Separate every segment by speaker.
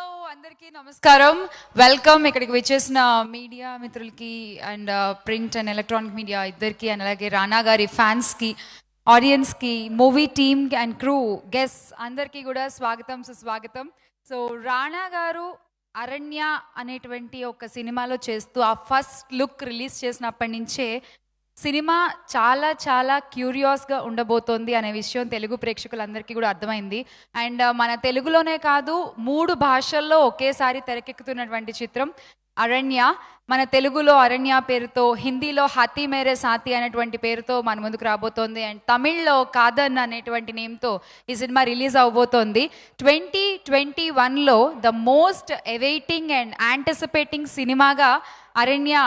Speaker 1: అందరికీ నమస్కారం. వెల్కమ్ ఇక్కడికి వచ్చేసిన మీడియా మిత్రులకి and print and electronic media ఇద్దరికి అండ్ అలాగే రానా గారి ఫ్యాన్స్కి, ఆడియన్స్కి, movie team and crew, guest అందరికీ కూడా స్వాగతం, సుస్వాగతం. సో రానా గారు అరణ్య అనేటువంటి ఒక సినిమాలో చేస్తూ ఆ ఫస్ట్ లుక్ రిలీజ్ చేసినప్పటి నుంచే సినిమా చాలా చాలా క్యూరియాస్గా ఉండబోతోంది అనే విషయం తెలుగు ప్రేక్షకులందరికీ కూడా అర్థమైంది. అండ్ మన తెలుగులోనే కాదు 3 భాషల్లో ఒకేసారి తెరకెక్కుతున్నటువంటి చిత్రం అరణ్య. మన తెలుగులో అరణ్య పేరుతో, హిందీలో హాతీ మేరే సాతి అనేటువంటి పేరుతో మన ముందుకు రాబోతోంది. అండ్ తమిళ్లో కాదన్ అనేటువంటి నేమ్తో ఈ సినిమా రిలీజ్ అవబోతోంది. 2021లో the most awaiting and anticipating సినిమాగా అరణ్య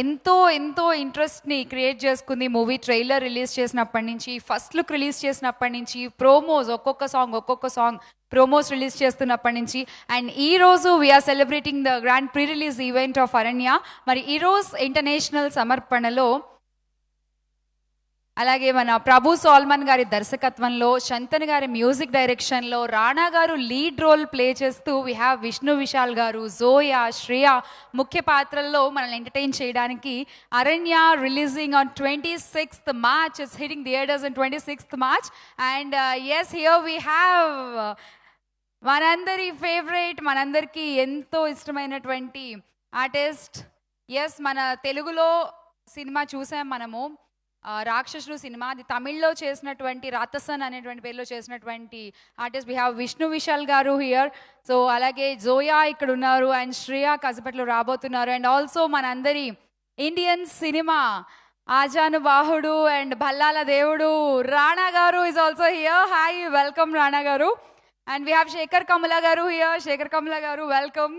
Speaker 1: ఎంతో ఎంతో ఇంట్రెస్ట్ని క్రియేట్ చేసుకుంది. మూవీ ట్రైలర్ రిలీజ్ చేసినప్పటి నుంచి, ఫస్ట్ లుక్ రిలీజ్ చేసినప్పటి నుంచి, ప్రోమోస్ ఒక్కొక్క సాంగ్ ప్రోమోస్ రిలీజ్ చేస్తున్నప్పటి నుంచి, అండ్ ఈరోజు we are celebrating the grand pre release event of Aranya. మరి ఈరోజు ఇంటర్నేషనల్ సమర్పణలో అలాగే మన ప్రభు సోల్మన్ గారి దర్శకత్వంలో, శంతన్ గారి మ్యూజిక్ డైరెక్షన్లో, Rana garu lead role play చేస్తూ వీ హ్యావ్ విష్ణు విశాల్ గారు, జోయా, శ్రేయ ముఖ్య పాత్రల్లో మనల్ని ఎంటర్టైన్ చేయడానికి Aranya releasing on 26th March. It's hitting theatres on 26th March. And yes, here we have మనందరి ఫేవరెట్, మనందరికీ ఎంతో ఇష్టమైనటువంటి ఆర్టిస్ట్. ఎస్, మన తెలుగులో సినిమా చూసాం మనము, రాక్షసుడు సినిమా. అది తమిళ్లో చేసినటువంటి రాతసన్ అనేటువంటి పేరులో చేసినటువంటి artist. We have Vishnu Vishal గారు హియర్. సో అలాగే జోయా ఇక్కడ ఉన్నారు అండ్ శ్రేయ కాసేపట్లో రాబోతున్నారు. అండ్ ఆల్సో మనందరి ఇండియన్ సినిమా ఆజానుబాహుడు అండ్ భల్లాల దేవుడు రానా గారు is also here. Hi, welcome రానా గారు. And we have Shekhar Kammula గారు హియర్. శేఖర్ కమల గారు, వెల్కమ్.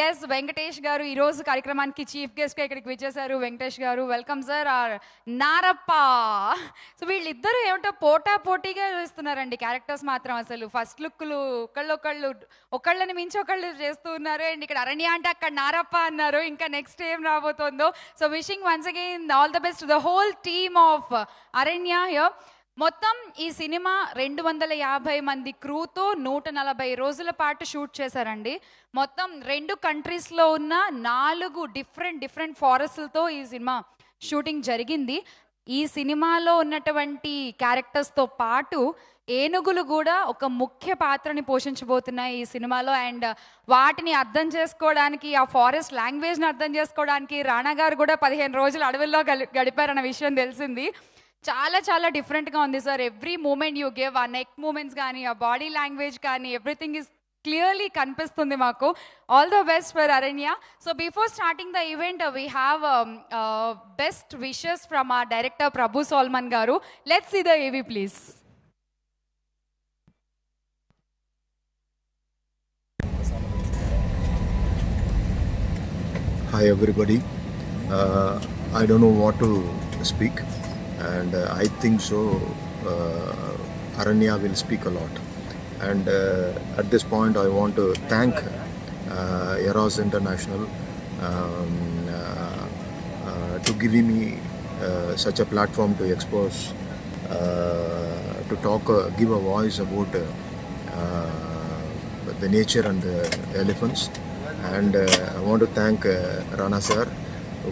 Speaker 1: ఎస్, వెంకటేష్ గారు ఈరోజు కార్యక్రమానికి చీఫ్ గెస్ట్గా ఇక్కడికి వచ్చేసారు. Venkatesh garu, welcome sir. Or Narappa. So వీళ్ళిద్దరూ ఏమిటో పోటాపోటీగా చూస్తున్నారండి క్యారెక్టర్స్ మాత్రం. అసలు ఫస్ట్ లుక్లు ఒకళ్ళని మించి ఒకళ్ళు చేస్తూ ఉన్నారు. అండ్ ఇక్కడ అరణ్య అంటే అక్కడ నారప్ప అన్నారు. ఇంకా నెక్స్ట్ ఏం రాబోతుందో. So wishing once again all the best the whole team of Aranya here. మొత్తం ఈ సినిమా 250 మంది క్రూతో 140 రోజుల పాటు షూట్ చేశారండి. మొత్తం 2 కంట్రీస్లో ఉన్న 4 డిఫరెంట్ ఫారెస్ట్లతో ఈ సినిమా షూటింగ్ జరిగింది. ఈ సినిమాలో ఉన్నటువంటి క్యారెక్టర్స్తో పాటు ఏనుగులు కూడా ఒక ముఖ్య పాత్రని పోషించబోతున్నాయి ఈ సినిమాలో. అండ్ వాటిని అర్థం చేసుకోవడానికి, ఆ ఫారెస్ట్ లాంగ్వేజ్ని అర్థం చేసుకోవడానికి రానా గారు కూడా 15 రోజులు అడవుల్లో గడిపారన్న విషయం తెలిసింది. చాలా చాలా డిఫరెంట్గా ఉంది sir. Every moment you give, ఆ నెక్ మూమెంట్స్ కానీ, ఆ బాడీ లాంగ్వేజ్ కానీ, ఎవ్రీథింగ్ ఈజ్ క్లియర్లీ కనిపిస్తుంది మాకు. All the best for Aranya. So before starting the event we have best wishes from our director Prabhu Solomon garu. Let's see the AV please.
Speaker 2: Hi everybody. I don't know what to speak, and I think so Aranya will speak a lot. And at this point I want to thank Eros International to giving me such a platform to expose, to talk, give a voice about the nature and the elephants. And I want to thank Rana sir,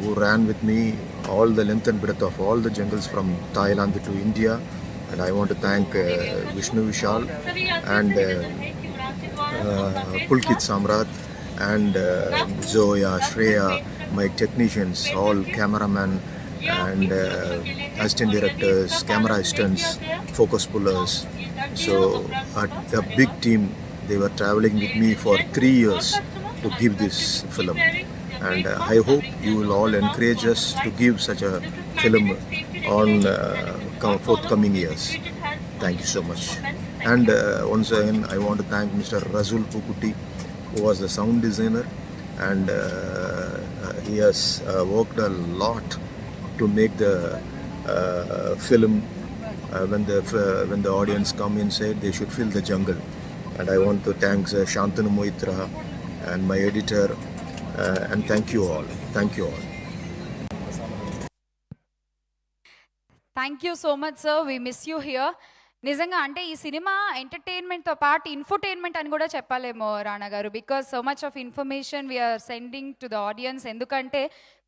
Speaker 2: who ran with me all the length and breadth of all the jungles from Thailand to India. And I want to thank Vishnu Vishal and Pulkit Samrat and Zoya, Shreya, my technicians, all cameramen and assistant directors, camera assistants, focus pullers. So a big team, they were traveling with me for 3 years to give this film. And I hope you will all encourage us to give such a film on forthcoming years. Thank you so much. And once again I want to thank Mr. Razul Pukuti, who was the sound designer, and he has worked a lot to make the film. When the audience come inside, they should feel the jungle. And I want to thank Shantanu Moitra and my editor, and thank you all. Thank you all.
Speaker 1: Thank you so much, sir. We miss you here. నిజంగా అంటే ఈ cinema ఎంటర్టైన్మెంట్తో పాటు infotainment అని కూడా చెప్పాలేమో Rana garu, because so much of information we are sending to the audience. ఎందుకంటే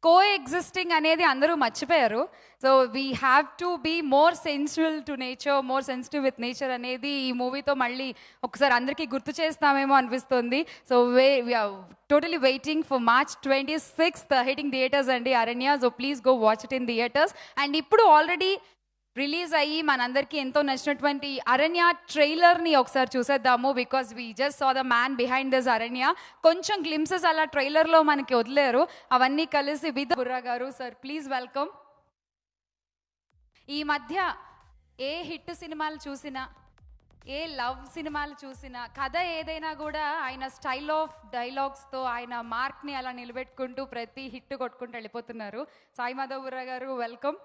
Speaker 1: coexisting అనేది అందరూ మర్చిపోయారు. So we have to be more sensible to nature, more sensitive with nature అనేది ఈ మూవీతో మళ్ళీ ఒకసారి అందరికీ గుర్తు చేస్తామేమో అనిపిస్తుంది. So we are totally waiting for March 26th hitting theatres అండి Aranya. So please go watch it in theatres. And ఇప్పుడు ఆల్రెడీ రిలీజ్ అయ్యి మనందరికీ ఎంతో నచ్చినటువంటి అరణ్య ట్రైలర్ని ఒకసారి చూసేద్దాము, because we just saw the man behind this అరణ్య. కొంచెం గ్లిమ్సెస్ అలా ట్రైలర్లో మనకి వదిలేరు, అవన్నీ కలిసి విత్ బుర్రా గారు. Sir please welcome. ఈ మధ్య ఏ హిట్ సినిమాలు చూసినా, ఏ లవ్ సినిమాలు చూసినా, కథ ఏదైనా కూడా ఆయన స్టైల్ ఆఫ్ డైలాగ్స్తో ఆయన మార్క్ని అలా నిలబెట్టుకుంటూ ప్రతి హిట్ కొట్టుకుంటూ వెళ్ళిపోతున్నారు. సాయి మాధవ్ బుర్రా గారు వెల్కమ్.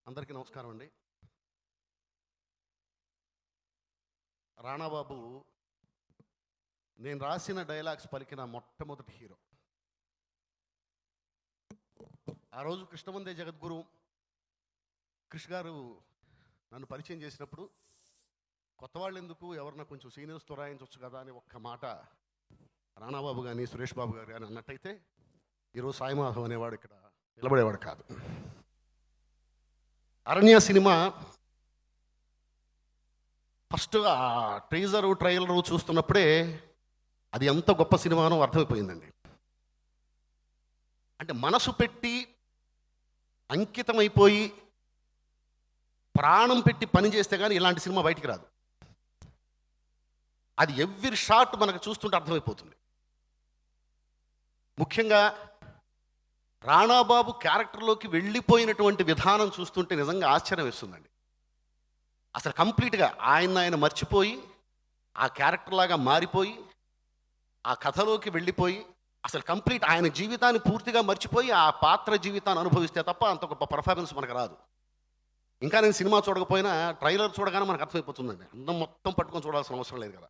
Speaker 3: అందరికీ నమస్కారం అండి. రాణాబాబు నేను రాసిన డైలాగ్స్ పలికిన మొట్టమొదటి హీరో. ఆ రోజు కృష్ణవందే జగద్గురు కృష్ణ గారు నన్ను పరిచయం చేసినప్పుడు కొత్త వాళ్ళు ఎందుకు, ఎవరన్నా కొంచెం సీనియర్స్తో రాయించవచ్చు కదా అని ఒక్క మాట రాణాబాబు కానీ సురేష్ బాబు గారు కానీ అన్నట్టయితే ఈరోజు సాయి మాధవ్ అనేవాడు ఇక్కడ నిలబడేవాడు కాదు. అరణ్య సినిమా ఫస్ట్ ఆ ట్రైజరు ట్రైలరు చూస్తున్నప్పుడే అది ఎంత గొప్ప సినిమానో అర్థమైపోయిందండి. అంటే మనసు పెట్టి అంకితమైపోయి ప్రాణం పెట్టి పని చేస్తే కానీ ఇలాంటి సినిమా బయటికి రాదు. అది ఎవ్రీ షాట్ మనకు చూస్తుంటే అర్థమైపోతుంది. ముఖ్యంగా రాణాబాబు క్యారెక్టర్లోకి వెళ్ళిపోయినటువంటి విధానం చూస్తుంటే నిజంగా ఆశ్చర్యం వేస్తుందండి. అసలు కంప్లీట్గా ఆయన మర్చిపోయి ఆ క్యారెక్టర్ లాగా మారిపోయి ఆ కథలోకి వెళ్ళిపోయి అసలు కంప్లీట్ ఆయన జీవితాన్ని పూర్తిగా మర్చిపోయి ఆ పాత్ర జీవితాన్ని అనుభవిస్తే తప్ప అంత గొప్ప పర్ఫార్మెన్స్ మనకు రాదు. ఇంకా నేను సినిమా చూడకపోయినా ట్రైలర్ చూడగానే మనకు అర్థమైపోతుందండి. అందం మొత్తం పట్టుకొని చూడాల్సిన అవసరం లేదు కదా.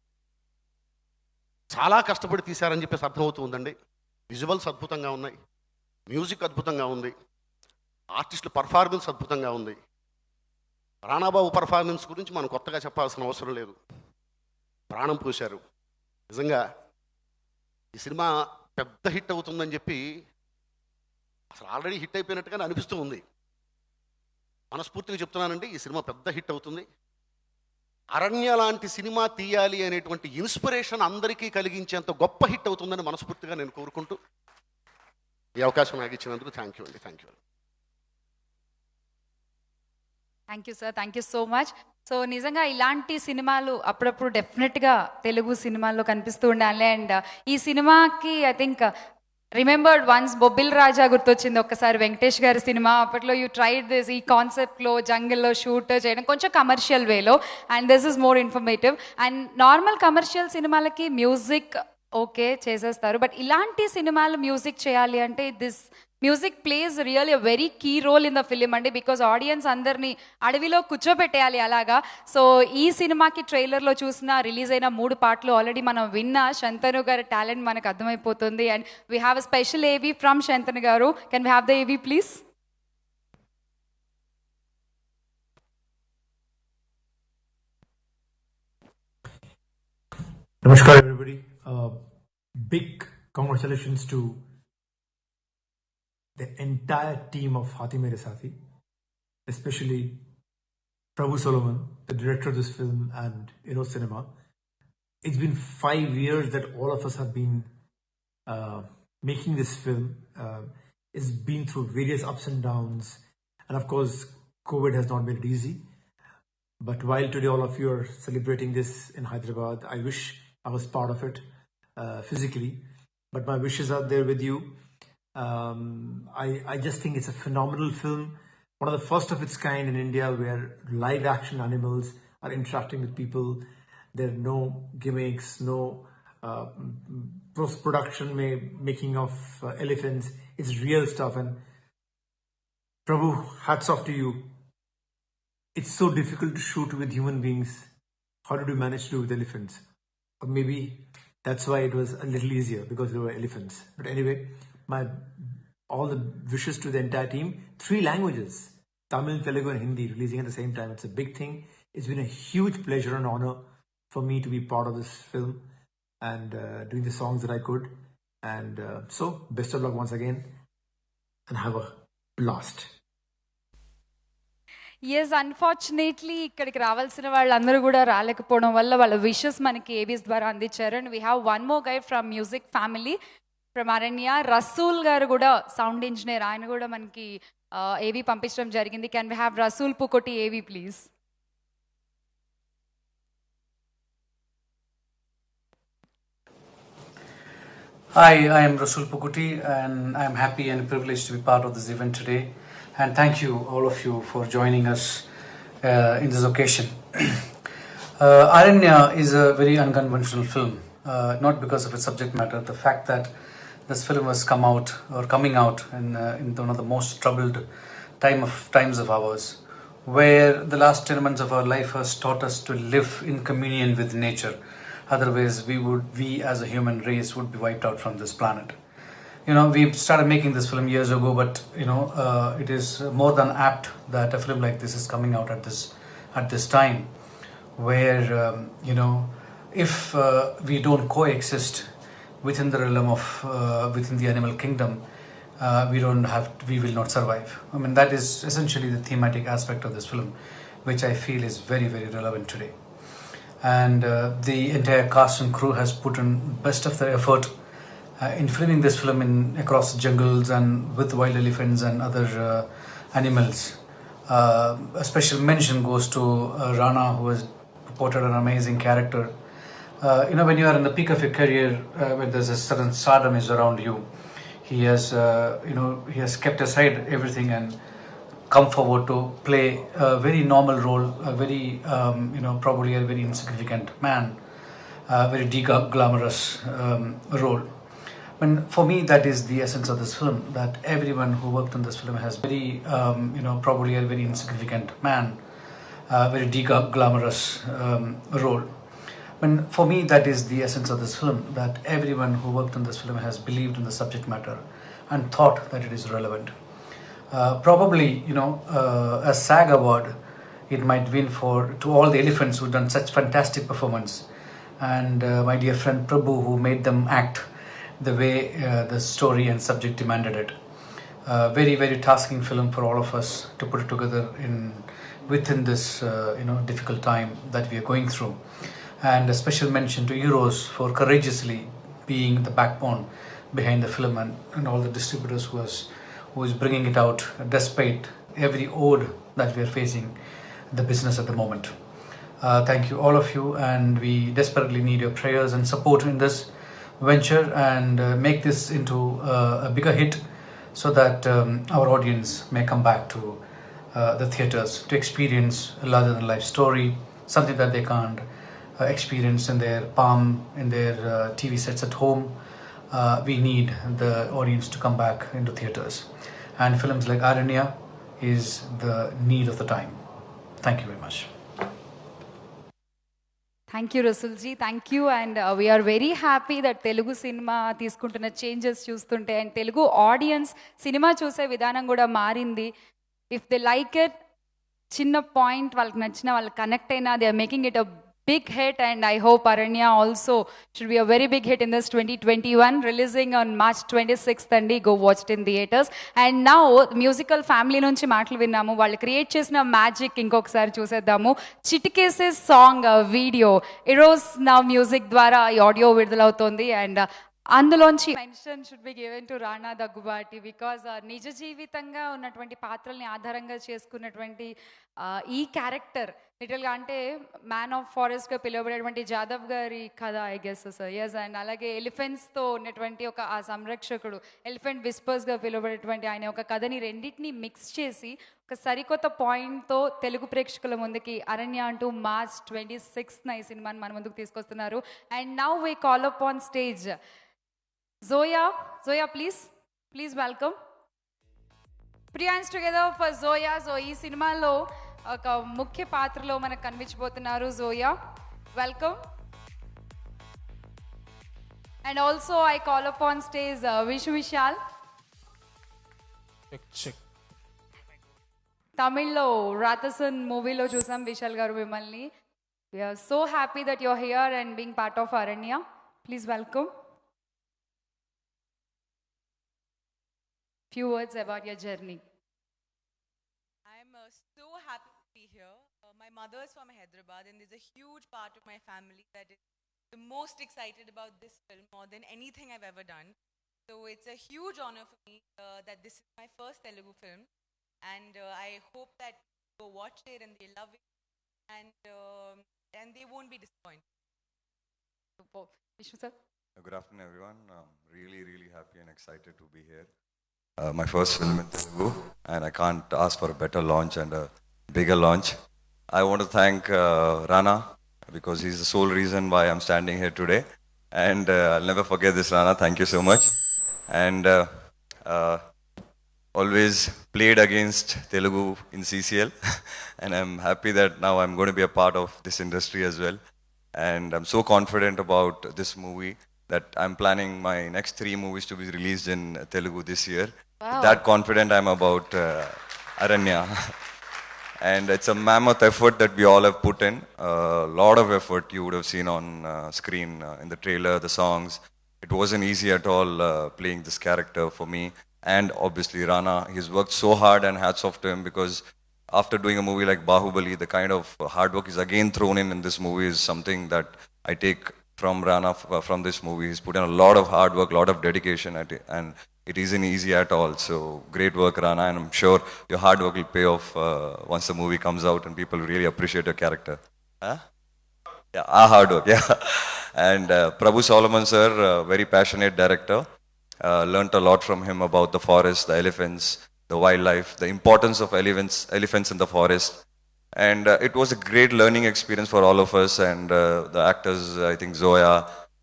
Speaker 3: చాలా కష్టపడి తీశారని చెప్పేసి అర్థమవుతుందండి. విజువల్స్ అద్భుతంగా ఉన్నాయి, మ్యూజిక్ అద్భుతంగా ఉంది, ఆర్టిస్టుల పర్ఫార్మెన్స్ అద్భుతంగా ఉంది. రాణాబాబు పర్ఫార్మెన్స్ గురించి మనం కొత్తగా చెప్పాల్సిన అవసరం లేదు. ప్రాణం పోశారు. నిజంగా ఈ సినిమా పెద్ద హిట్ అవుతుందని చెప్పి అసలు ఆల్రెడీ హిట్ అయిపోయినట్టుగానే అనిపిస్తూ ఉంది. మనస్ఫూర్తిగా చెప్తున్నానండి, ఈ సినిమా పెద్ద హిట్ అవుతుంది. అరణ్య లాంటి సినిమా తీయాలి అనేటువంటి ఇన్స్పిరేషన్ అందరికీ కలిగించేంత గొప్ప హిట్ అవుతుందని మనస్ఫూర్తిగా నేను కోరుకుంటూ ఈ అవకాశం నాకు ఇచ్చినందుకు థ్యాంక్ యూ అండి. Thank you.
Speaker 1: Thank you sir, thank you so much. So నిజంగా ఇలాంటి సినిమాలు అప్పుడప్పుడు డెఫినెట్గా తెలుగు సినిమాల్లో కనిపిస్తూ ఉండాలి. అండ్ ఈ సినిమాకి ఐ థింక్ రిమెంబర్డ్ వన్స్ బొబ్బిల్ రాజా గుర్తొచ్చింది ఒక్కసారి, వెంకటేష్ గారి సినిమా. అప్పట్లో యూ ట్రైడ్ దిస్ ఈ కాన్సెప్ట్లో జంగిల్లో షూట్ చేయడం కొంచెం కమర్షియల్ వేలో, and this is more informative. And normal commercial సినిమాలకి మ్యూజిక్ ఓకే చేసేస్తారు, బట్ ఇలాంటి సినిమాలు మ్యూజిక్ చేయాలి అంటే this music plays really a very key role in the film అండి, బికాజ్ ఆడియన్స్ అందరినీ అడవిలో కూర్చోబెట్టేయాలి అలాగా. సో ఈ సినిమాకి ట్రైలర్లో చూసిన రిలీజ్ అయిన 3 పాటలు ఆల్రెడీ మనం విన్న శంతను గారి టాలెంట్ మనకు అర్థమైపోతుంది. And we have a special ఏవీ ఫ్రమ్ శంతను గారు. Can we have the AV please?
Speaker 4: Namaskar everybody. Big congratulations to the entire team of Hathi Mere Sathi, especially Prabhu Solomon, the director of this film, and Eros Cinema. It's been 5 years that all of us have been making this film. It's been through various ups and downs, and of course COVID has not made it easy. But while today all of you are celebrating this in Hyderabad, I wish I was part of it physically, but my wishes are there with you. I just think it's a phenomenal film, one of the first of its kind in India where live action animals are interacting with people. There are no gimmicks, no post-production making of elephants. It's real stuff, and Prabhu, hats off to you. It's so difficult to shoot with human beings. How did you manage to do with elephants? Or maybe that's why it was a little easier, because there were elephants. But anyway, all the wishes to the entire team. 3 languages. Tamil, Telugu, and Hindi releasing at the same time. It's a big thing. It's been a huge pleasure and honor for me to be part of this film and doing the songs that I could. And so, best of luck once again and have a blast.
Speaker 1: Yes unfortunately ఇక్కడికి రావాల్సిన వాళ్ళందరూ కూడా రాలేకపోవడం వల్ల వాళ్ళ wishes మనకి ABS ద్వారా అందించారు. And we have one more guy from music family from అరణ్య. రసూల్ గారు కూడా సౌండ్ ఇంజనీర్, ఆయన కూడా మనకి ఏవీ పంపించడం జరిగింది. కెన్ వీ హ్యావ్ రసూల్ పుకోటి ఏవీ please?
Speaker 5: Hi, I am Rasul Pukuti and I am happy and privileged to be part of this event today. And thank you, all of you, for joining us in this occasion. Aranya is a very unconventional film, not because of its subject matter. The fact that this film has coming out in one of the most troubled times of ours, where the last 10 months of our life has taught us to live in communion with nature. Otherwise, we as a human race would be wiped out from this planet. You know, we started making this film years ago, but it is more than apt that a film like this is coming out at this time, where if we don't coexist within the realm of within the animal kingdom, we will not survive. I mean, that is essentially the thematic aspect of this film, which I feel is very, very relevant today. And the entire cast and crew has put in best of their effort in filming this film across jungles and with wild elephants and other animals. A special mention goes to Rana, who has portrayed an amazing character. When you are in the peak of your career, when there's a certain stardom is around you, he has kept aside everything and come forward to play a very normal role, a very probably a very insignificant man, a very glamorous role. And for me, that is the essence of this film, that everyone who worked on this film has very probably a very insignificant man, a very glamorous role. And for me, that is the essence of this film, that everyone who worked on this film has believed in the subject matter and thought that it is relevant. Probably, a SAG award, it might win to all the elephants who've done such fantastic performance. And my dear friend Prabhu, who made them act the way the story and subject demanded it. Very, very tasking film for all of us to put it together within this difficult time that we are going through. And a special mention to Eros for courageously being the backbone behind the film and all the distributors who is bringing it out despite every ode that we are facing the business at the moment. Thank you, all of you, and we desperately need your prayers and support in this venture and make this into a bigger hit so that our audience may come back to the theatres to experience a larger-than-life story, something that they can't experience in their palm, in their TV sets at home. We need the audience to come back into theatres. And films like Aranya is the need of the time. Thank you very much.
Speaker 1: Thank you Rasulji, thank you. And we are very happy that Telugu cinema తీసుకుంటున్న changes చూస్తుంటే and Telugu audience cinema చూసే విధానం కూడా మారింది. If they like it, చిన్న point వాళ్ళకి నచ్చిన వాళ్ళు కనెక్ట్ అయినా, they are making it a big hit, and I hope Aranya also should be a very big hit in this 2021, releasing on March 26th andi. Go watch it in theaters. And now musical family nunchi maatlu vinnamu, వాళ్ళు create చేసిన magic ఇంకొకసారి చూసేద్దాము. చిటికేసే song video Eros నా music ద్వారా ఈ audio విడుదలవుతోంది. And అందులోంచి mention should be given to Rana Daggubati, because నిజ జీవితంగా ఉన్నటువంటి పాత్రల్ని ఆధారంగా చేసుకున్నటువంటి ఈ క్యారెక్టర్ లిటిల్గా అంటే మ్యాన్ ఆఫ్ ఫారెస్ట్గా పిలువబడేటువంటి జాదవ్ గారి కథ I guess sir. Yes. And అలాగే ఎలిఫెంట్స్తో ఉన్నటువంటి ఒక ఆ సంరక్షకుడు, ఎలిఫెంట్ విస్పర్స్గా పిలువబడేటువంటి ఆయన ఒక కథని రెండింటినీ మిక్స్ చేసి ఒక సరికొత్త పాయింట్తో తెలుగు ప్రేక్షకుల ముందుకి అరణ్య అంటూ మార్చ్ 26th ఈ సినిమాని మన ముందుకు తీసుకొస్తున్నారు. And now we call up on stage Zoya, please welcome. Put your hands together for Zoya. So ఈ సినిమాలో ఒక ముఖ్య పాత్రలో మనకు కనిపించబోతున్నారు Zoya. Welcome. And also I call upon stage Vishnu Vishal.
Speaker 6: Check.
Speaker 1: తమిళ్లో రాతసన్ మూవీలో చూసాం విశాల్ గారు మిమ్మల్ని. We're so happy that you're here and being part of Aranya. Please welcome. Few words about your journey.
Speaker 6: I'm so happy to be here. My mother is from Hyderabad, and there's a huge part of my family that is the most excited about this film more than anything I've ever done. So it's a huge honor for me that this is my first Telugu film, and I hope that people watch it and they love it, and they won't be disappointed.
Speaker 1: Super. Vishnu sir.
Speaker 7: Good afternoon, everyone. I'm really, really happy and excited to be here. My first film in Telugu, and I can't ask for a better launch and a bigger launch. I want to thank Rana because he's the sole reason why I'm standing here today, and I'll never forget this, Rana. Thank you so much. And always played against Telugu in CCL, and I'm happy that now I'm going to be a part of this industry as well. And I'm so confident about this movie that I'm planning my next 3 movies to be released in Telugu this year.
Speaker 1: Wow.
Speaker 7: That confident I'm about Aranya. And it's a mammoth effort that we all have put in. A lot of effort you would have seen on screen, in the trailer, the songs. It wasn't easy at all playing this character for me. And obviously Rana, he's worked so hard, and hats off to him, because after doing a movie like Bahubali, the kind of hard work is again thrown in this movie is something that I take from Rana from this movie. He's put in a lot of hard work, lot of dedication, and it isn't easy at all. So great work, Rana, and I'm sure your hard work will pay off once the movie comes out and people really appreciate your character. Huh? Yeah, our hard work, yeah. And Prabhu Solomon sir, very passionate director. Learnt a lot from him about the forest, the elephants, the wildlife, the importance of elephants in the forest. And it was a great learning experience for all of us, and the actors, I think Zoya,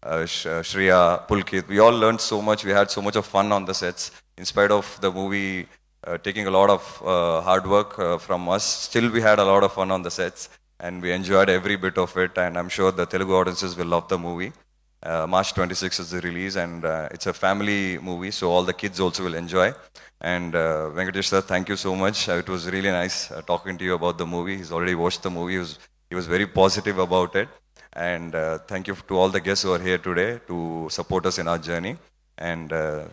Speaker 7: Shreya, Pulkit, we all learned so much. We had so much of fun on the sets. In spite of the movie taking a lot of hard work from us, still we had a lot of fun on the sets, and we enjoyed every bit of it. And I'm sure the Telugu audiences will love the movie. March 26th is the release, and it's a family movie, so all the kids also will enjoy. And Venkatesh sir, thank you so much. It was really nice talking to you about the movie. He's already watched the movie. He was very positive about it. And thank you to all the guests who are here today to support us in our journey. And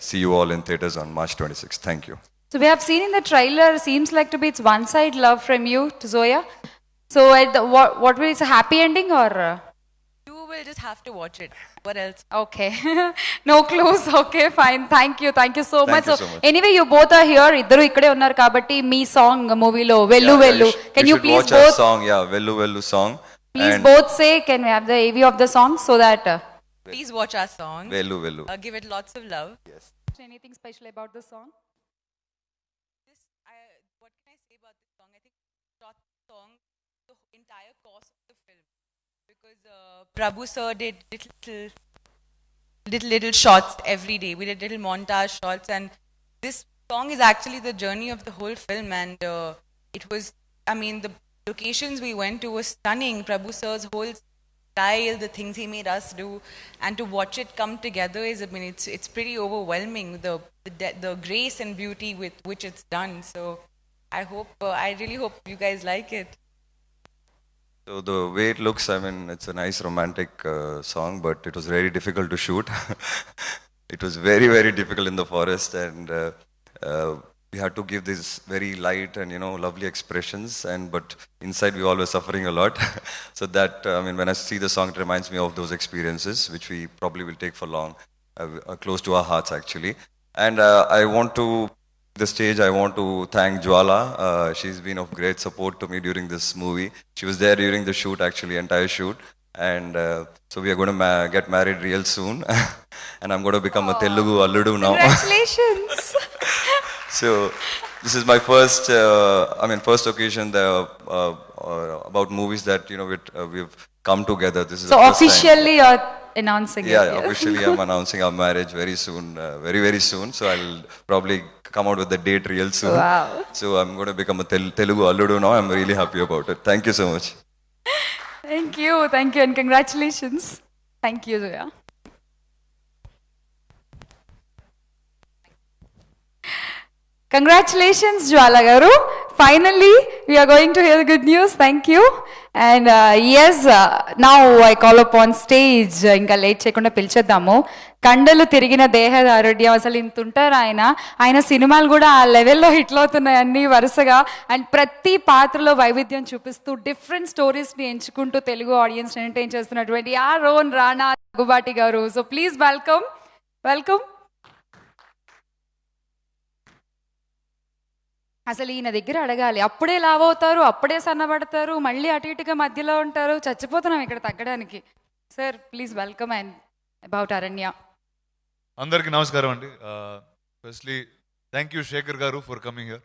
Speaker 7: see you all in theaters on March 26th. Thank you.
Speaker 1: So we have seen in the trailer, seems like to be it's one side love from you to Zoya. So what will it's a happy ending or?
Speaker 6: You will just have to watch it. What else?
Speaker 1: Okay. No clues. Okay, fine. Thank you so
Speaker 7: Thank
Speaker 1: much.
Speaker 7: you
Speaker 1: So
Speaker 7: so much.
Speaker 1: anyway, you both are here. ఇద్దరు ఇక్కడే ఉన్నారు కాబట్టి మీ song మూవీలో well well. Can you please
Speaker 7: watch our
Speaker 1: both
Speaker 7: song? Yeah, Vellu Vellu song.
Speaker 1: please
Speaker 7: And
Speaker 1: both say, can we have the AV of the song so that
Speaker 6: Please watch our song.
Speaker 7: Vellu Vellu.
Speaker 6: Give it lots of love.
Speaker 1: anything special about the song?
Speaker 6: What can I say about this song? I think shot the song the entire course of the film, because Prabhu sir did little shots every day. We did little montage shots, and this song is actually the journey of the whole film. And it was, I mean, the locations we went to were stunning. Prabhu sir's whole style, the things he made us do, and to watch it come together is, I mean, it's pretty overwhelming. The grace and beauty with which it's done. So I really hope you guys like it.
Speaker 7: So the way it looks, I mean, it's a nice romantic song, but it was very difficult to shoot. It was very, very difficult in the forest, and we had to give these very light and lovely expressions. But inside we all were suffering a lot. So that I mean, when I see the song, it reminds me of those experiences, which we probably will take for long, close to our hearts actually. And I want to. The stage, I want to thank Jwala. She's been of great support to me during this movie. She was there during the shoot, actually, entire shoot. And so we are going to get married real soon. And I'm going to become a Telugu Alludu now.
Speaker 1: Congratulations.
Speaker 7: So this is my first occasion about movies that we've come together. This is
Speaker 1: So
Speaker 7: the first time.
Speaker 1: officially you're announcing it.
Speaker 7: Yeah, officially I'm announcing our marriage very soon, very, very soon. So I'll probably come out with the date real soon.
Speaker 1: Wow.
Speaker 7: So I'm going to become a Telugu Alludu now. I'm really happy about it. Thank you so much.
Speaker 1: Thank you, and congratulations. Thank you, Zoya. Congratulations, Jwala garu. Finally, we are going to hear the good news. Thank you. And yes, now I call upon stage. ఇంకా late చేయకుండా పిలిచేద్దాము. కండలు తిరిగిన దేహదారుడ్యం, అసలు ఇంత ఉంటారు ఆయన సినిమాలు కూడా ఆ లెవెల్లో హిట్లు అవుతున్నాయి అన్ని వరుసగా. అండ్ ప్రతి పాత్రలో వైవిధ్యం చూపిస్తూ డిఫరెంట్ స్టోరీస్ని ఎంచుకుంటూ తెలుగు ఆడియన్స్ ఎంటర్టైన్ చేస్తున్నటువంటి ఆ రోన్ రాణా దగ్గుబాటి గారు. So please welcome. అసలు ఈయన దగ్గర అడగాలి, అప్పుడే లావ్ అవుతారు, అప్పుడే సన్నబడతారు, మళ్ళీ అటు ఇటుగా మధ్యలో ఉంటారు, చచ్చిపోతున్నాం ఇక్కడ తగ్గడానికి. Sir please welcome and about అరణ్య.
Speaker 8: అందరికీ నమస్కారం అండి. ఫస్ట్లీ థ్యాంక్ యూ శేఖర్ గారు ఫర్ కమింగ్ హియర్.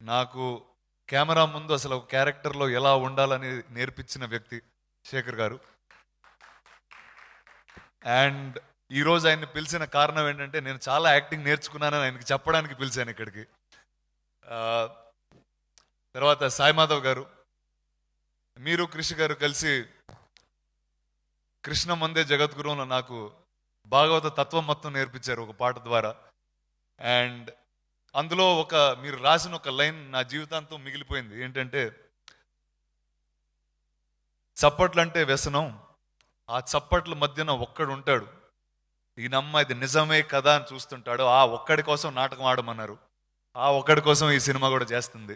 Speaker 8: నాకు కెమెరా ముందు అసలు ఒక క్యారెక్టర్లో ఎలా ఉండాలని నేర్పించిన వ్యక్తి శేఖర్ గారు. అండ్ ఈరోజు ఆయన్ని పిలిచిన కారణం ఏంటంటే నేను చాలా యాక్టింగ్ నేర్చుకున్నానని ఆయనకి చెప్పడానికి పిలిచాను ఇక్కడికి. తర్వాత సాయి మాధవ్ గారు, మీరు కృషి గారు కలిసి కృష్ణ మందే జగద్గురువులో నాకు భాగవత తత్వం మొత్తం నేర్పించారు ఒక పాట ద్వారా. అండ్ అందులో మీరు రాసిన ఒక లైన్ నా జీవితాంతం మిగిలిపోయింది. ఏంటంటే, చప్పట్లంటే వ్యసనం, ఆ చప్పట్ల మధ్యన ఒక్కడు ఉంటాడు, ఈయనమ్మ ఇది నిజమే కదా అని చూస్తుంటాడు, ఆ ఒక్కడి కోసం నాటకం ఆడమన్నారు, ఆ ఒక్కడి కోసం ఈ సినిమా కూడా చేస్తుంది.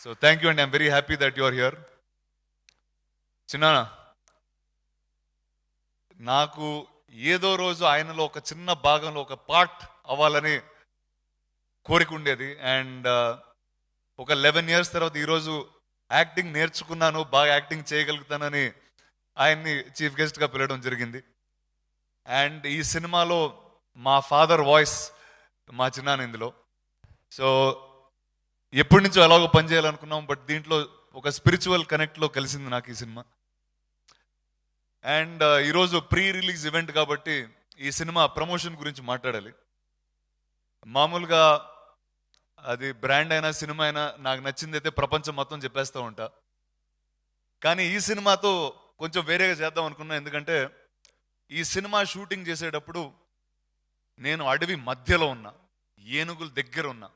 Speaker 8: So thank you and I'm very happy that you are here. చిన్న నాకు ఏదో రోజు ఆయనలో ఒక చిన్న భాగంలో ఒక పార్ట్ అవ్వాలని కోరిక ఉండేది. అండ్ ఒక 11 years తర్వాత ఈరోజు యాక్టింగ్ నేర్చుకున్నాను, బాగా యాక్టింగ్ చేయగలుగుతానని ఆయన్ని చీఫ్ గెస్ట్గా పిలవడం జరిగింది. అండ్ ఈ సినిమాలో మా ఫాదర్ వాయిస్ మా చిన్నాన్న ఇందులో. సో ఎప్పటి నుంచో ఎలాగో పనిచేయాలనుకున్నాం, బట్ దీంట్లో ఒక స్పిరిచువల్ కనెక్ట్లో కలిసింది నాకు ఈ సినిమా. అండ్ ఈరోజు ప్రీ రిలీజ్ ఈవెంట్ కాబట్టి ఈ సినిమా ప్రమోషన్ గురించి మాట్లాడాలి. మామూలుగా అది బ్రాండ్ అయినా సినిమా అయినా నాకు నచ్చింది అయితే ప్రపంచం మొత్తం చెప్పేస్తూ ఉంటా. కానీ ఈ సినిమాతో కొంచెం వేరేగా చేద్దాం అనుకున్నా. ఎందుకంటే ఈ సినిమా షూటింగ్ చేసేటప్పుడు నేను అడవి మధ్యలో ఉన్నా, ఏనుగుల దగ్గర ఉన్నా.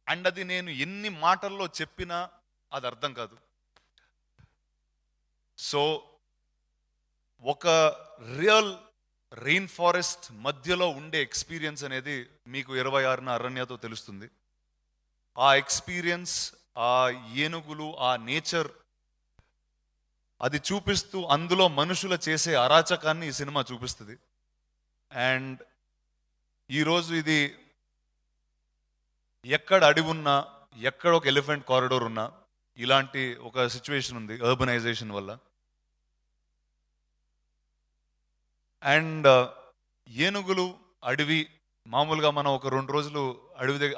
Speaker 8: అండ్ అది నేను ఎన్ని మాటల్లో చెప్పినా అది అర్థం కాదు. సో ఒక రియల్ రెయిన్ ఫారెస్ట్ మధ్యలో ఉండే ఎక్స్పీరియన్స్ అనేది మీకు 26న అరణ్యతో తెలుస్తుంది. ఆ ఎక్స్పీరియన్స్, ఆ ఏనుగులు, ఆ నేచర్ అది చూపిస్తూ అందులో మనుషుల చేసే అరాచకాన్ని ఈ సినిమా చూపిస్తుంది. అండ్ ఈరోజు ఇది ఎక్కడ అడవి ఉన్నా, ఎక్కడ ఒక ఎలిఫెంట్ కారిడోర్ ఉన్నా ఇలాంటి ఒక సిచ్యువేషన్ ఉంది అర్బనైజేషన్ వల్ల. అండ్ ఏనుగులు, అడవి, మామూలుగా మనం ఒక 2 రోజులు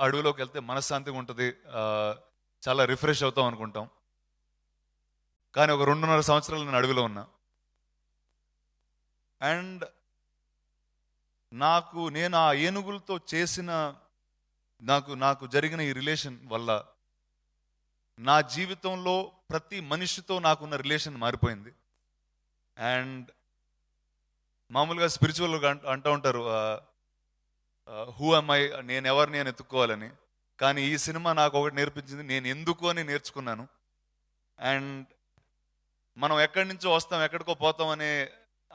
Speaker 8: అడవిలోకి వెళ్తే మనశ్శాంతిగా ఉంటుంది, చాలా రిఫ్రెష్ అవుతాం అనుకుంటాం. కానీ ఒక 2.5 సంవత్సరాలు నేను అడవిలో ఉన్నా. అండ్ నేను ఆ ఏనుగులతో చేసిన నాకు జరిగిన ఈ రిలేషన్ వల్ల నా జీవితంలో ప్రతి మనిషితో నాకున్న రిలేషన్ మారిపోయింది. అండ్ మామూలుగా స్పిరిచువల్గా అంటూ ఉంటారు హూ am I, నేను ఎవరిని అని ఎత్తుక్కోవాలని. కానీ ఈ సినిమా నాకు ఒకటి నేర్పించింది, నేను ఎందుకు అని నేర్చుకున్నాను. అండ్ మనం ఎక్కడి నుంచో వస్తాం, ఎక్కడికో పోతాం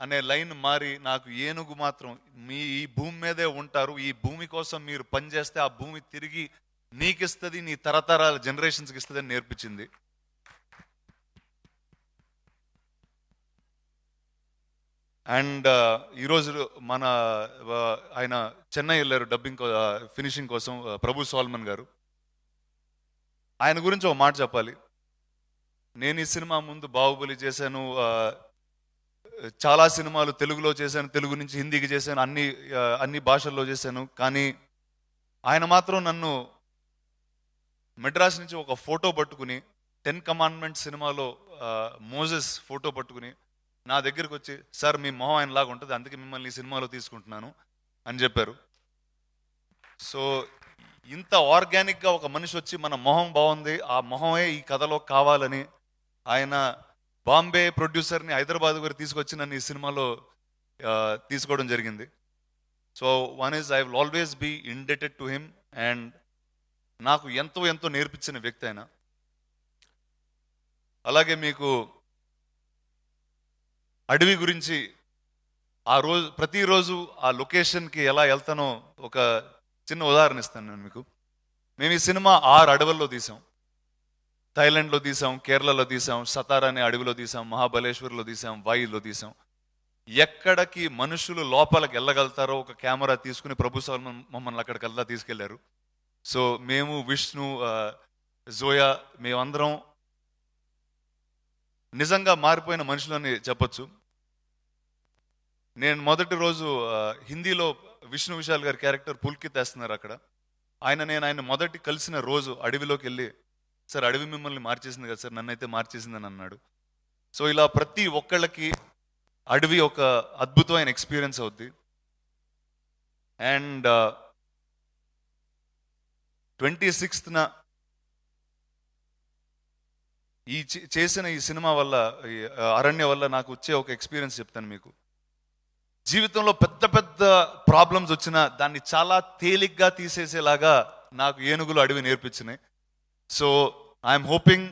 Speaker 8: అనే లైన్ మారి నాకు ఏనుగు మాత్రం ఈ భూమి మీదే ఉంటారు, ఈ భూమి కోసం మీరు పనిచేస్తే ఆ భూమి తిరిగి నీకు ఇస్తుంది, నీ తరతరాల జనరేషన్స్కి ఇస్తుంది అని నేర్పించింది. అండ్ ఈరోజు ఆయన చెన్నై వెళ్ళారు డబ్బింగ్ ఫినిషింగ్ కోసం, ప్రభు సోల్మన్ గారు. ఆయన గురించి ఒక మాట చెప్పాలి. నేను ఈ సినిమా ముందు బాహుబలి చేశాను, చాలా సినిమాలు తెలుగులో చేశాను, తెలుగు నుంచి హిందీకి చేశాను, అన్ని భాషల్లో చేశాను. కానీ ఆయన మాత్రం నన్ను మెడ్రాస్ నుంచి ఒక ఫోటో పట్టుకుని 10 Commandments సినిమాలో మోజెస్ ఫోటో పట్టుకుని నా దగ్గరికి వచ్చి, సార్ మీ మొహం ఆయనలాగా ఉంటుంది, అందుకే మిమ్మల్ని ఈ సినిమాలో తీసుకుంటున్నాను అని చెప్పారు. సో ఇంత ఆర్గానిక్గా ఒక మనిషి వచ్చి మన మొహం బాగుంది, ఆ మొహమే ఈ కథలో కావాలని ఆయన బాంబే ప్రొడ్యూసర్ని హైదరాబాద్ గారు తీసుకొచ్చి నన్ను ఈ సినిమాలో తీసుకోవడం జరిగింది. So one is I will always be indebted to him. And నాకు ఎంతో ఎంతో నేర్పించిన వ్యక్తి ఆయన. అలాగే మీకు అడవి గురించి ప్రతిరోజు ఆ లొకేషన్కి ఎలా వెళ్తానో ఒక చిన్న ఉదాహరణ ఇస్తాను నేను మీకు. మేము ఈ సినిమా 6 అడవుల్లో తీసాం. థాయిలాండ్లో తీసాం, కేరళలో తీసాం, సతారా అనే అడవిలో తీసాం, మహాబలేశ్వర్లో తీసాం, వాయిలో తీసాం. ఎక్కడికి మనుషులు లోపలికి వెళ్ళగలుగుతారో ఒక కెమెరా తీసుకుని ప్రభు సల్మాన్ మమ్మల్ని అక్కడికల్లా తీసుకెళ్లారు. సో మేము, విష్ణు, జోయా, మేమందరం నిజంగా మారిపోయిన మనుషులని చెప్పొచ్చు. నేను మొదటి రోజు హిందీలో విష్ణు విశాల్ గారి క్యారెక్టర్ పుల్కిత్ వేస్తున్నారు అక్కడ. ఆయన మొదటి కలిసిన రోజు అడవిలోకి వెళ్ళి, సార్ అడవి మిమ్మల్ని మార్చేసింది కదా సార్, నన్నైతే మార్చేసిందని అన్నాడు. సో ఇలా ప్రతి ఒక్కళ్ళకి అడవి ఒక అద్భుతమైన ఎక్స్పీరియన్స్ అవుద్ది. అండ్ 26న చేసిన ఈ సినిమా వల్ల, ఈ అరణ్య వల్ల నాకు వచ్చే ఒక ఎక్స్పీరియన్స్ చెప్తాను మీకు. జీవితంలో పెద్ద పెద్ద ప్రాబ్లమ్స్ వచ్చినా దాన్ని చాలా తేలిగ్గా తీసేసేలాగా నాకు ఏనుగులు అడవి నేర్పించినాయి. సో ఐఎమ్ హోపింగ్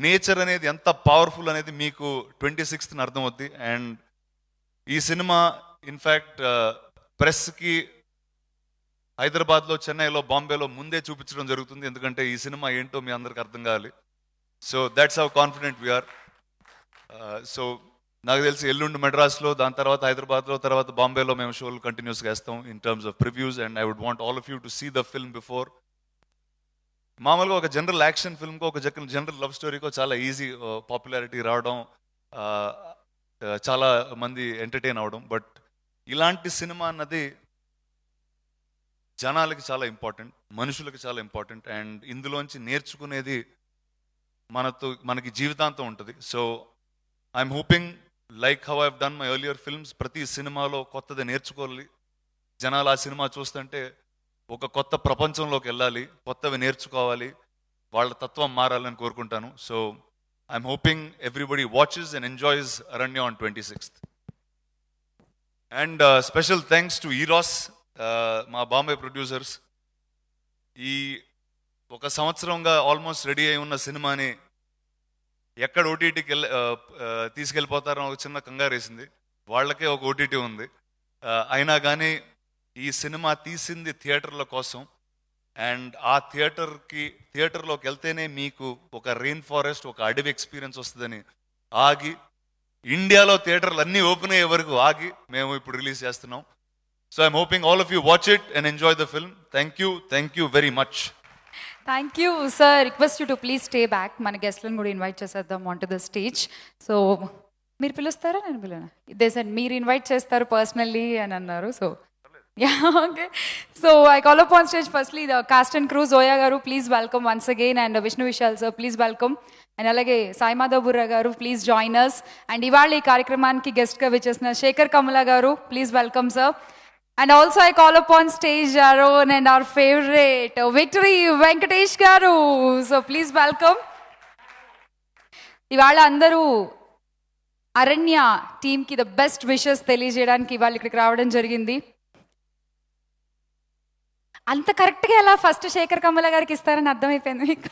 Speaker 8: నేచర్ అనేది ఎంత పవర్ఫుల్ అనేది మీకు 26న అర్థమవుద్ది. అండ్ ఈ సినిమా ఇన్ఫ్యాక్ట్ ప్రెస్కి హైదరాబాద్లో, చెన్నైలో, బాంబేలో ముందే చూపించడం జరుగుతుంది. ఎందుకంటే ఈ సినిమా ఏంటో మీ అందరికి అర్థం కావాలి. So that's how confident we are. So నాకు తెలిసి ఎల్లుండి మెడ్రాస్లో, దాని తర్వాత హైదరాబాద్లో, తర్వాత బాంబేలో మేము షోలు కంటిన్యూస్గా వేస్తాం in terms of previews. And I would want all of you to see the film before. మామూలుగా ఒక జనరల్ యాక్షన్ ఫిల్మ్కో, ఒక జనరల్ లవ్ స్టోరీకో చాలా ఈజీ పాపులారిటీ రావడం, చాలా మంది ఎంటర్టైన్ అవడం. బట్ ఇలాంటి సినిమా అన్నది జనాలకి చాలా ఇంపార్టెంట్, మనుషులకి చాలా ఇంపార్టెంట్. అండ్ ఇందులోంచి నేర్చుకునేది మనకి జీవితాంతం ఉంటుంది. So I'm hoping, like how I've done my earlier films, ప్రతి సినిమాలో కొత్తది నేర్చుకోవాలి. జనాలు ఆ సినిమా చూస్తుంటే ఒక కొత్త ప్రపంచంలోకి వెళ్ళాలి, కొత్తవి నేర్చుకోవాలి, వాళ్ళ తత్వం మారాలని కోరుకుంటాను. So I'm hoping everybody watches and enjoys Aranya on 26th. And special thanks to Eros, మా బాంబే ప్రొడ్యూసర్స్. ఈ ఒక సంవత్సరంగా ఆల్మోస్ట్ రెడీ అయి ఉన్న సినిమాని ఎక్కడ ఓటీటీకి తీసుకెళ్ళిపోతారో ఒక చిన్న కంగారు వేసింది. వాళ్ళకే ఒక ఓటీటీ ఉంది. అయినా కానీ ఈ సినిమా తీసింది థియేటర్ల కోసం. అండ్ ఆ థియేటర్లోకి వెళ్తేనే మీకు ఒక రెయిన్ ఫారెస్ట్, ఒక అడవి ఎక్స్పీరియన్స్ వస్తుందని ఆగి, ఇండియాలో థియేటర్లు అన్నీ ఓపెన్ అయ్యే వరకు ఆగి మేము ఇప్పుడు రిలీజ్ చేస్తున్నాం. So I'm hoping all of you watch it and enjoy the film. Thank you very much.
Speaker 1: Thank you sir. Request you to please stay back. మన గెస్ట్లను కూడా ఇన్వైట్ చేసేద్దాం on to the stage. So మీరు పిలుస్తారా, నేను పిల్లనా? ఇదే sir, మీరు invite చేస్తారు personally అని అన్నారు. So yeah, okay. So I call upon stage firstly the cast and crew. Zoya garu, please welcome once again. And Vishnu Vishal sir, please welcome. And alage Sai Madhav Burra garu, please join us. And ivalli కార్యక్రమానికి guest గా విచ్చేసిన శేఖర్ కమల గారు, please welcome sir. And also I call upon stage our own and our favorite Victory Venkatesh garu. So please welcome. ఇవాళ అందరూ అరణ్య టీమ్కి the best wishes తెలియజేయడానికి ఇవాళ ఇక్కడికి రావడం జరిగింది. అంత కరెక్ట్గా ఎలా ఫస్ట్ శేఖర్ కమల గారికి ఇస్తారని అర్థమైపోయింది మీకు.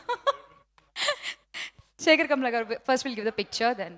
Speaker 1: Shekhar Kammula garu first will give the picture, then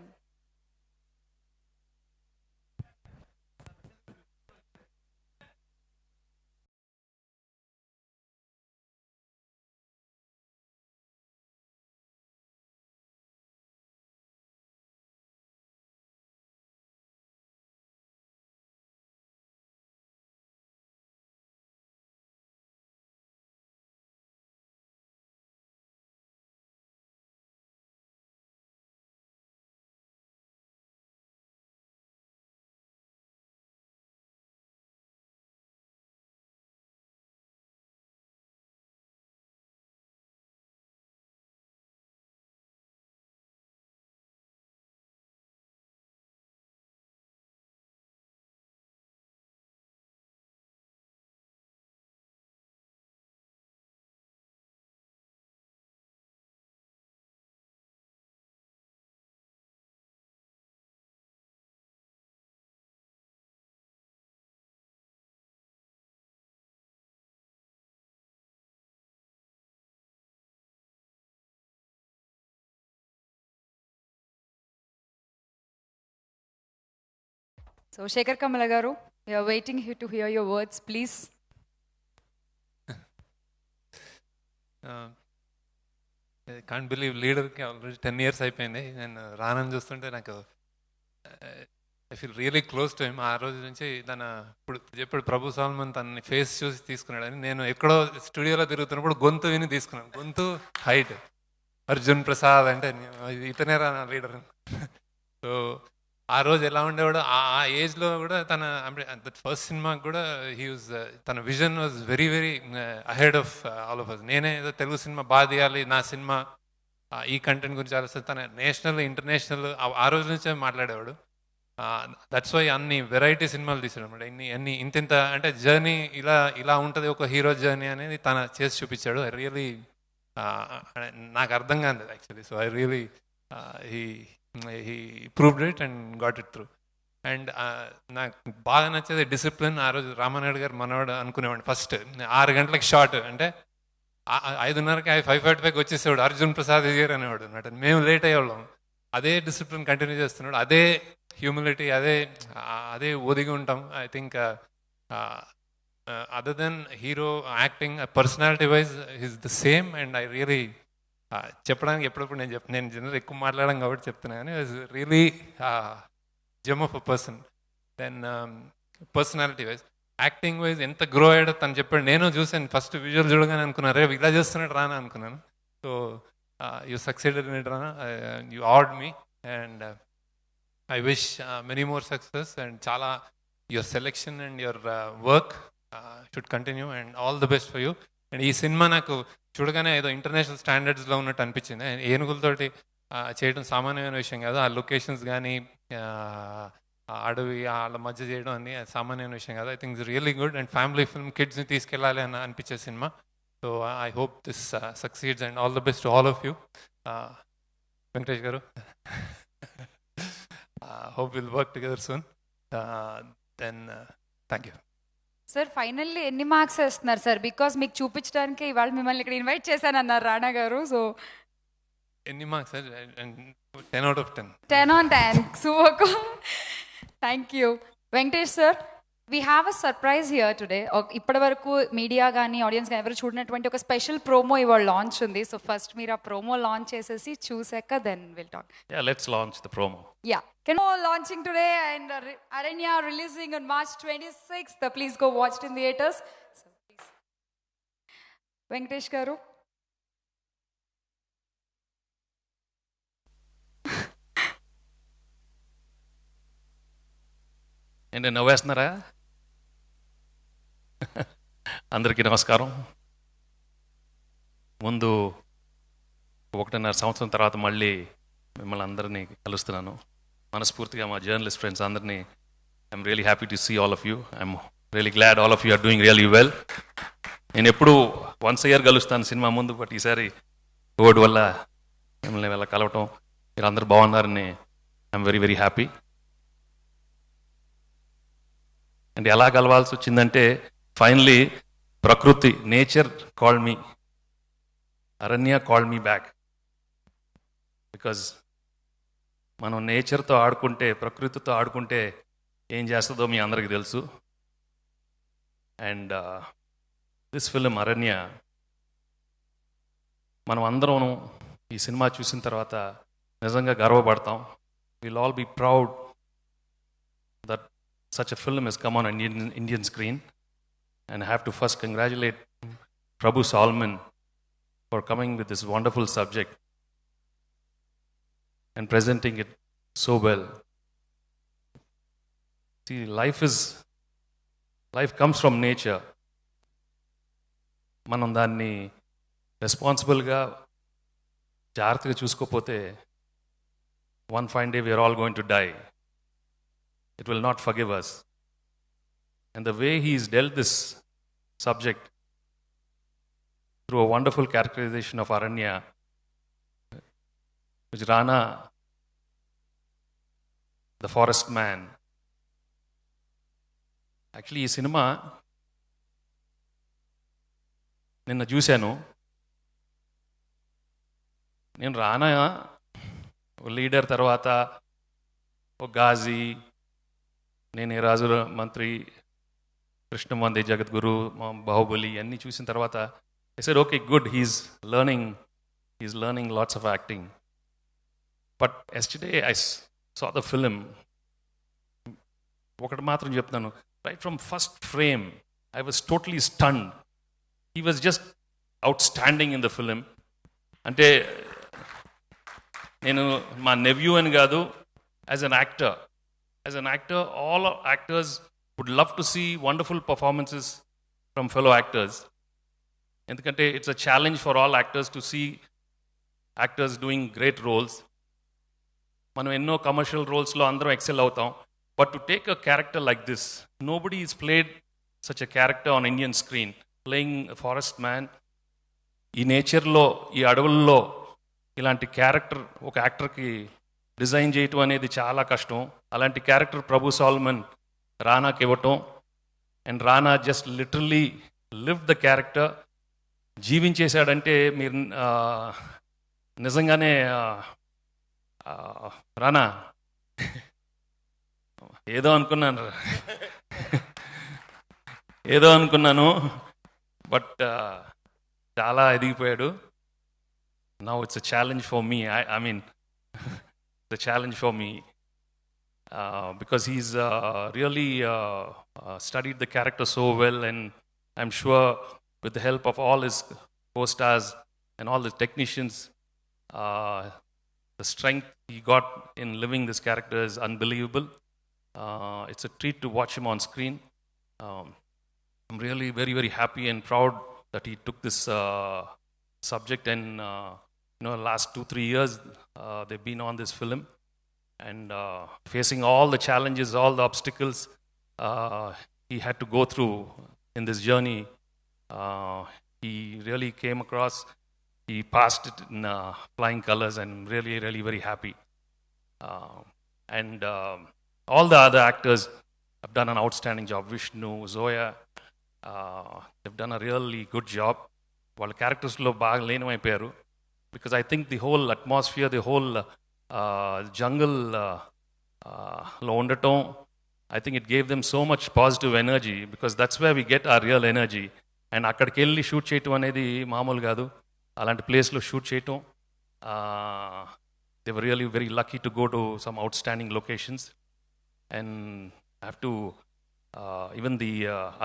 Speaker 1: so Shekhar Kammula garu, we are waiting here to hear your words, please.
Speaker 9: Can't believe లీడర్కి ఆల్రెడీ 10 years అయిపోయింది. నేను రానని చూస్తుంటే నాకు I feel really close to him. ఆ రోజు నుంచి ఇప్పుడు చెప్పాడు ప్రభు సాల్మన్ తనని ఫేస్ చూసి తీసుకున్నాడని. నేను ఎక్కడో స్టూడియోలో తిరుగుతున్నప్పుడు గొంతు విని తీసుకున్నాను. గొంతు హైట్ అర్జున్ ప్రసాద్ అంటే ఇతనే రా నా లీడర్. సో ఆ రోజు ఎలా ఉండేవాడు, ఆ ఏజ్లో కూడా దట్ ఫస్ట్ సినిమాకి కూడా తన vision was very very ahead of all of us. నేనే ఏదో తెలుగు సినిమా బాగా తీయాలి, నా సినిమా ఈ కంటెంట్ గురించి ఆలోచిస్తే తన నేషనల్ ఇంటర్నేషనల్ ఆ రోజు నుంచే మాట్లాడేవాడు. దట్స్ వై అన్ని వెరైటీ సినిమాలు తీసాడు అనమాట. అన్ని ఇంత అంటే జర్నీ ఇలా ఉంటుంది ఒక హీరో జర్నీ అనేది తన చేసి చూపించాడు. ఐ రియలీ నాకు అర్థం కాదు actually. So I really he proved it and got it through. And నాకు బాగా నచ్చేది డిసిప్లిన్. ఆ రోజు రామానాయుడు గారు మనవాడు అనుకునేవాడు. ఫస్ట్ 6 గంటలకు షార్ట్ అంటే 5:30కి 5:45కి వచ్చేసేవాడు. అర్జున్ ప్రసాద్ గారు అనేవాడు అనమాట. మేము లేట్ అయ్యేవాళ్ళం. అదే డిసిప్లిన్ కంటిన్యూ చేస్తున్నాడు, అదే హ్యూమిలిటీ, అదే ఒదిగి ఉంటాం. I think other than hero acting personality wise is the same. And I really చెప్పడానికి ఎప్పుడప్పుడు నేను జనరల్ ఎక్కువ మాట్లాడడం కాబట్టి చెప్తున్నాను, కానీ really gem of a person. Then personality wise, acting wise ఎంత గ్రో అయ్యాడో తను చెప్పాడు. నేను చూసాను ఫస్ట్ విజువల్ చూడగానే అనుకున్నాను, రే ఇలా చేస్తున్నాడు రానా అనుకున్నాను. So you succeeded in it Rana, you awed me and I wish many more success. And చాలా your selection and your work should continue and all the best for you. And ఈ cinema నాకు చూడగానే ఏదో ఇంటర్నేషనల్ స్టాండర్డ్స్లో ఉన్నట్టు అనిపించింది. ఏనుగులతోటి చేయడం సామాన్యమైన విషయం కాదు. ఆ లొకేషన్స్ కానీ అడవి వాళ్ళ మధ్య చేయడం అన్ని సామాన్యమైన విషయం కాదు. I think it's really good and family film, కిడ్స్ని తీసుకెళ్ళాలి అని అనిపించే cinema. So I hope this succeeds and all the best to all of you. Venkatesh garu, hope will work together soon. Then thank you.
Speaker 1: Sir finally ఎన్ని marks వేస్తున్నారు sir? Because మీకు చూపించడానికి ఇవాళ మిమ్మల్ని ఇక్కడ ఇన్వైట్ చేశాను అన్నారు రాణా గారు. సో
Speaker 9: ఎన్ని marks sir? 10 out of 10.
Speaker 1: 10 on 10. Super. Thank you. Venkatesh sir, we have a surprise here today. ఇప్పటి వరకు మీడియా కానీ ఆడియన్స్ కానీ ఎవరు చూడనటువంటి ఒక స్పెషల్ ప్రోమో ఇవాళ లాంచ్ ఉంది. సో ఫస్ట్ మీరు ఆ ప్రోమో లాంచ్ చేసేసి చూసాక then will talk.
Speaker 10: Yeah, let's launch the promo.
Speaker 1: Yeah. Launching today and Aranya releasing on March 26th. Please go watch it in theaters. So please. Venkatesh garu.
Speaker 10: ఏంటి నవ్వేస్తున్నారా? అందరికీ నమస్కారం. ముందు 1.5 సంవత్సరం తర్వాత మళ్ళీ మిమ్మల్ని అందరినీ కలుస్తున్నాను. మనస్ఫూర్తిగా మా జర్నలిస్ట్ ఫ్రెండ్స్ అందరినీ I'm really happy to see all of you. I'm really glad all of you are doing really well. నేను ఎప్పుడు వన్స్ ఇయర్ కలుస్తాను సినిమా ముందు, బట్ ఈసారి కోవిడ్ వల్ల మిమ్మల్ని వెళ్ళ కలవటం, మీరు అందరు బాగున్నారని I'm very very happy. And ఎలా కలవాల్సి వచ్చిందంటే ఫైనలీ ప్రకృతి, నేచర్ కాల్డ్ మీ, అరణ్య కాల్డ్ మీ బ్యాక్. బికాజ్ మనం నేచర్తో ఆడుకుంటే, ప్రకృతితో ఆడుకుంటే ఏం చేస్తుందో మీ అందరికీ తెలుసు. అండ్ దిస్ ఫిల్మ్ అరణ్య, మనం అందరం ఈ సినిమా చూసిన తర్వాత నిజంగా గర్వపడతాం. Will all be proud that such a film has come on an Indian screen, and I have to first congratulate Prabhu Solomon for coming with this wonderful subject and presenting it so well. See, life comes from nature. మనం దాన్ని రెస్పాన్సిబుల్గా జాగ్రత్తగా చూసుకోకపోతే one fine day we are all going to die. It will not forgive us. And the way he's dealt this subject through a wonderful characterization of Aranya, which Rana, the forest man. Actually, ఈ cinema నిన్న చూశాను. నేను రానా leader తర్వాత ఒక గాజీ, నేనే రాజు మంత్రి, కృష్ణ వందే జగద్గురు, బాహుబలి అన్నీ చూసిన తర్వాత I said okay good, he's learning lots of acting. But yesterday I saw the film. ఒకటి మాత్రం చెప్తాను, right from first frame I was totally stunned. He was just outstanding in the film. అంటే నేను మా nephew అని కాదు, as an actor all actors would love to see wonderful performances from fellow actors. ఎందుకంటే it's a challenge for all actors to see actors doing great roles. మనం ఎన్నో commercial రోల్స్లో అందరం XL అవుతాం, but to take a character like this, nobody is played such a character on Indian screen, playing forest man. ఈ నేచర్లో, ఈ అడవుల్లో ఇలాంటి character ఒక యాక్టర్కి డిజైన్ చేయటం అనేది చాలా కష్టం. అలాంటి క్యారెక్టర్ ప్రభు సాల్మన్ రానాకి ఇవ్వటం, and Rana just literally live the character, జీవించేశాడంటే మీరు నిజంగానే రానా ఏదో అనుకున్నాను బట్ చాలా ఎదిగిపోయాడు. Now it's a challenge for me. I mean it's a challenge for me because he's really studied the character so well, and I'm sure with the help of all his co-stars and all the technicians, the strength he got in living this character is unbelievable. It's a treat to watch him on screen. I'm really very, very happy and proud that he took this subject, and last 2-3 years they've been on this film, and facing all the challenges, all the obstacles he had to go through in this journey. He really came across. He passed it in flying colors, and really, really very happy. And all the other actors have done an outstanding job. Vishnu, Zoya, they've done a really good job. వాళ్ళ క్యారెక్టర్స్లో బాగా లీనమైపోయారు, because I think the whole atmosphere, the whole jungle లో ఉండటం, I think it gave them so much positive energy, because that's where we get our real energy. And అక్కడికి వెళ్ళి shoot చేయటం అనేది మామూలు కాదు. అలాంటి ప్లేస్లో షూట్ చేయటం, they were really very lucky to go to some outstanding locations. And I have to even the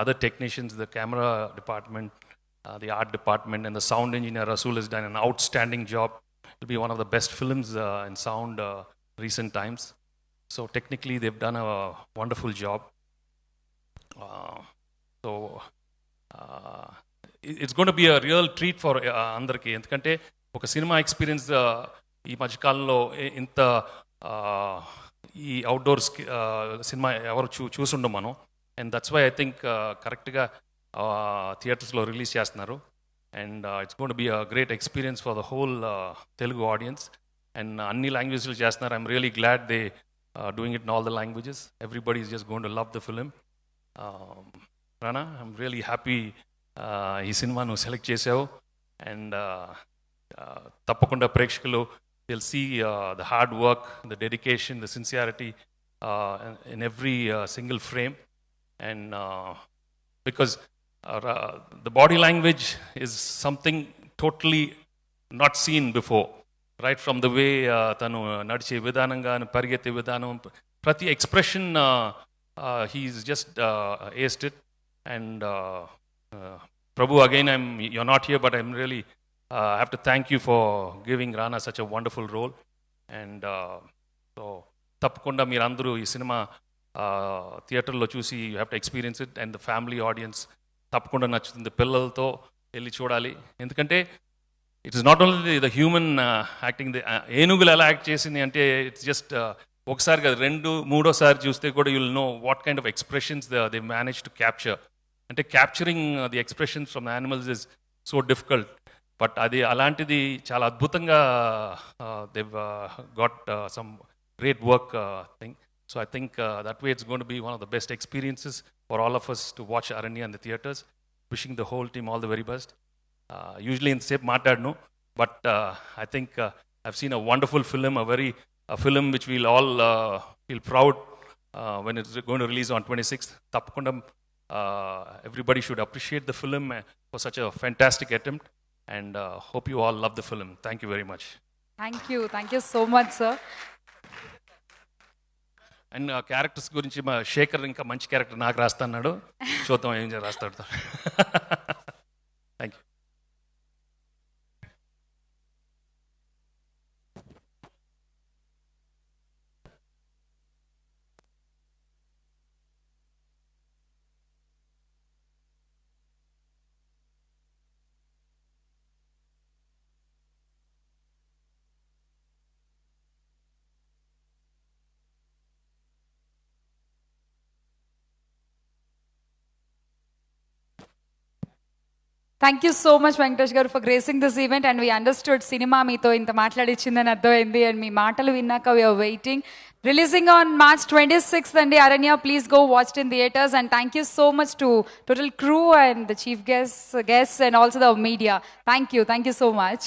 Speaker 10: other technicians, the camera department, the art department, and the sound engineer Rasul has done an outstanding job. It will be one of the best films in sound recent times. So technically they've done a wonderful job. It's going to be a real treat for అందరికి. ఎందుకంటే ఒక cinema experience ఈ మధ్యకాలంలో ఇంత ఈ outdoors cinema ఎవరు చూసుండం మనం. And that's why I think కరెక్ట్గా థియేటర్స్లో రిలీజ్ చేస్తున్నారు. And it's gonna be a great experience for the whole Telugu audience. And అన్ని లాంగ్వేజ్లు చేస్తున్నారు. I'm really glad they doing it in all the languages. Everybody is just gonna love the film. Rana, I'm really happy ఈ సినిమా నువ్వు select చేసావు. అండ్ తప్పకుండా ప్రేక్షకులు will see the hard work, the dedication, the sincerity in every single frame. And because the body language is something totally not seen before, right from the way tanu nadiche vidanam gaanu parigette vidanam, prati expression he's just aced it. And Prabhu, again, you're not here, but I'm really I have to thank you for giving Rana such a wonderful role. And so tappakunda meer andaru ee cinema theater lo chusi you have to experience it, and the family audience తప్పకుండా నచ్చుతుంది. పిల్లలతో వెళ్ళి చూడాలి. ఎందుకంటే it is not only the human acting. ఏనుగులు ఎలా act చేసింది అంటే ఇట్స్ జస్ట్ ఒకసారి కదా, 2-3 చూస్తే కూడా you'll know what kind of expressions they manage to capture. అంటే capturing the expressions from the animals is so difficult. But అది అలాంటిది చాలా అద్భుతంగా they've got some great work thing. So I think that way it's going to be one of the best experiences for all of us to watch Aranya in the theaters. Wishing the whole team all the very best. Usually in Sep Matadnu, but I think I've seen a wonderful film, a film which we'll all feel proud when it's going to release on 26th. Tappakunda, everybody should appreciate the film for such a fantastic attempt, and hope you all love the film. Thank you very much.
Speaker 1: Thank you so much, sir.
Speaker 10: And characters గురించి మా శేఖర్ ఇంకా మంచి character నాకు రాస్తాడు, చూద్దాం ఏం రాస్తాడు. Thank you.
Speaker 1: Thank you so much, Venkatesh garu, for gracing this event, and we understood cinema meeto inta మాట్లాడిచ్చిందని అర్థమైంది, and మీ మాటలు విన్నాక we are waiting. Releasing on March 26th and Aranya, please go watch it in theaters, and thank you so much to total crew and the chief guests and also the media. Thank you so much.